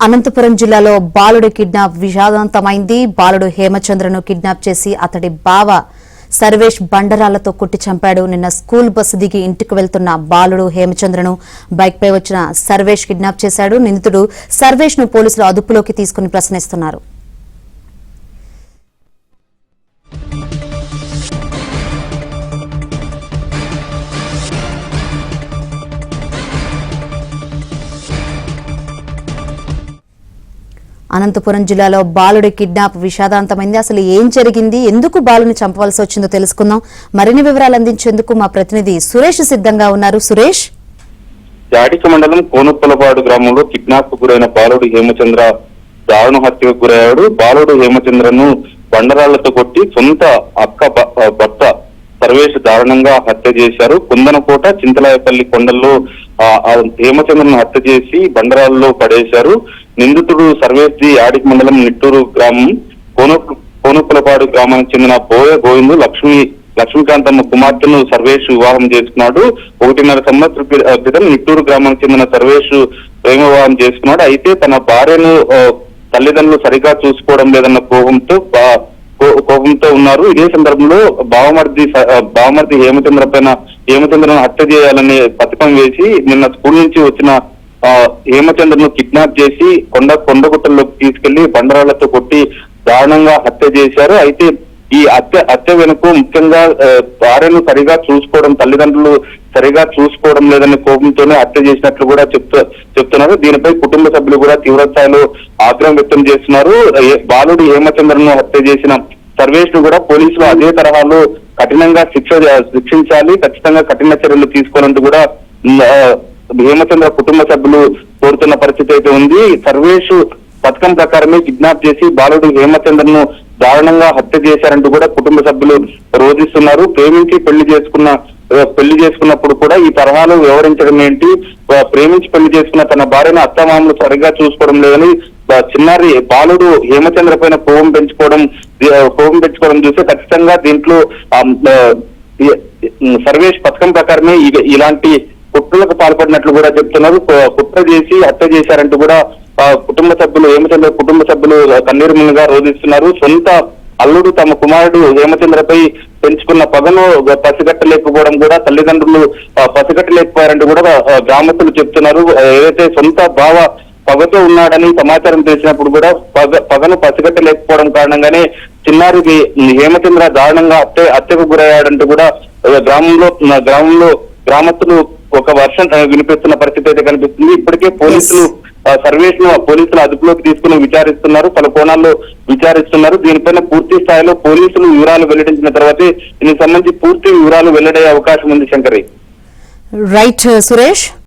అనంతపురం జిల్లాలో బాలుడి కిడ్నాప్ విషాదంతమైంది. బాలుడు హేమచంద్రను కిడ్నాప్ చేసి అతడి బావ సర్వేష్ బండరాలతో కొట్టి చంపాడు. నిన్న స్కూల్ బస్సు దిగి ఇంటికి వెళ్తున్న బాలుడు హేమచంద్రను బైక్ పై వచ్చిన సర్వేష్ కిడ్నాప్ చేశాడు. నిందితుడు సర్వేష్ ను పోలీసులు అదుపులోకి తీసుకుని ప్రశ్నిస్తున్నారు. అనంతపురం జిల్లాలో బాలుడి కిడ్నాప్ విషాదాంతమైంది. అసలు ఏం జరిగింది, ఎందుకు బాలుని చంపవలసి వచ్చిందో తెలుసుకుందాం. మరిన్ని వివరాలు అందించేందుకు మా ప్రతినిధి సురేష్ సిద్ధంగా ఉన్నారు. సురేష్, జాడిక మండలం కోనుప్పలపాడు గ్రామంలో కిడ్నాప్ కు గురైన బాలుడు హేమచంద్ర దారుణ హత్యకు గురయ్యాడు. బాలుడు హేమచంద్రను బండరాళ్లతో కొట్టి సొంత అక్క భర్త సర్వేష్ దారుణంగా హత్య చేశారు. కుందనకోట చింతలాయపల్లి కొండల్లో హేమచంద్రను హత్య చేసి బండరాల్లో పడేశారు. నిందితుడు సర్వేష్ ది యాడికి మండలం నిట్టూరు గ్రామం కోనుప్పలపాడు గ్రామానికి చెందిన బోయ గోవిందు లక్ష్మీకాంతమ్మ కుమార్తెను సర్వేష్ వివాహం చేసుకున్నాడు. 1.5 సంవత్సరం క్రితం నిట్టూరు గ్రామానికి చెందిన సర్వేష్ ప్రేమ వివాహం చేసుకున్నాడు. అయితే తన భార్యను తల్లిదండ్రులు సరిగా చూసుకోవడం లేదన్న కోపంతో ఉన్నారు. ఇదే సందర్భంలో బావమర్ది హేమచంద్రను హత్య చేయాలని పథకం వేసి నిన్న స్కూల్ నుంచి వచ్చిన హేమచంద్రను కిడ్నాప్ చేసి కొండగుట్టల్లోకి తీసుకెళ్లి బండరాళ్లతో కొట్టి దారుణంగా హత్య చేశారు. అయితే ఈ హత్య వెనుక ముఖ్యంగా భార్యను సరిగా చూసుకోవడం, తల్లిదండ్రులు సరిగా చూసుకోవడం లేదనే కోపంతోనే హత్య చేసినట్లు కూడా చెప్తున్నారు. దీనిపై కుటుంబ సభ్యులు కూడా తీవ్ర స్థాయిలో ఆగ్రహం వ్యక్తం చేస్తున్నారు. బాలుడు హేమచంద్రను హత్య చేసిన సర్వేష్ ను కూడా పోలీసులు అదే తరహాలో కఠినంగా శిక్షించాలి, ఖచ్చితంగా కఠిన చర్యలు తీసుకోవాలంటూ కూడా హేమచంద్ర కుటుంబ సభ్యులు కోరుతున్న పరిస్థితి అయితే ఉంది. సర్వేష్ పథకం ప్రకారమే కిడ్నాప్ చేసి బాలుడు హేమచంద్రను దారుణంగా హత్య చేశారంటూ కూడా కుటుంబ సభ్యులు రోధిస్తున్నారు. ప్రేమించి పెళ్లి చేసుకున్నప్పుడు కూడా ఈ తరహాలో వివరించడం ఏంటి, ప్రేమించి పెళ్లి చేసుకున్న తన భార్యను అత్తమామలు సరిగా చూసుకోవడం లేదని చిన్నారి బాలుడు హేమచంద్ర పైన కోపం పెంచుకోవడం చూస్తే ఖచ్చితంగా దీంట్లో సర్వేష్ పథకం ప్రకారమే ఇలాంటి కుట్రలకు పాల్పడినట్లు కూడా చెప్తున్నారు. కుట్ర చేసి హత్య చేశారంటూ కూడా హేమచంద్ర కుటుంబ సభ్యులు కన్నీరు మునిగా రోధిస్తున్నారు. సొంత అల్లుడు తమ కుమారుడు హేమచంద్రపై పెంచుకున్న పగను పసిగట్టలేకపోవడం కూడా తల్లిదండ్రులు పసిగట్టలేకపోయారంటూ కూడా గ్రామస్తులు చెప్తున్నారు. ఏదైతే సొంత బావ పగతో ఉన్నాడని సమాచారం తెలిసినప్పుడు కూడా పగను పసిగట్టలేకపోవడం కారణంగానే చిన్నారికి హేమచంద్ర దారుణంగా హత్యకు గురయ్యాడంటూ కూడా గ్రామస్తులు ఒక వర్షం వినిపిస్తున్న పరిస్థితి అయితే కనిపిస్తుంది. ఇప్పటికే పోలీసులు అదుపులోకి తీసుకుని విచారిస్తున్నారు, పలు కోణాల్లో విచారిస్తున్నారు. దీనిపైన పూర్తి స్థాయిలో పోలీసులు వివరాలు వెల్లడించిన తర్వాతే దీనికి సంబంధించి పూర్తి వివరాలు వెల్లడయ్యే అవకాశం ఉంది. శంకరి, రైట్ సురేష్.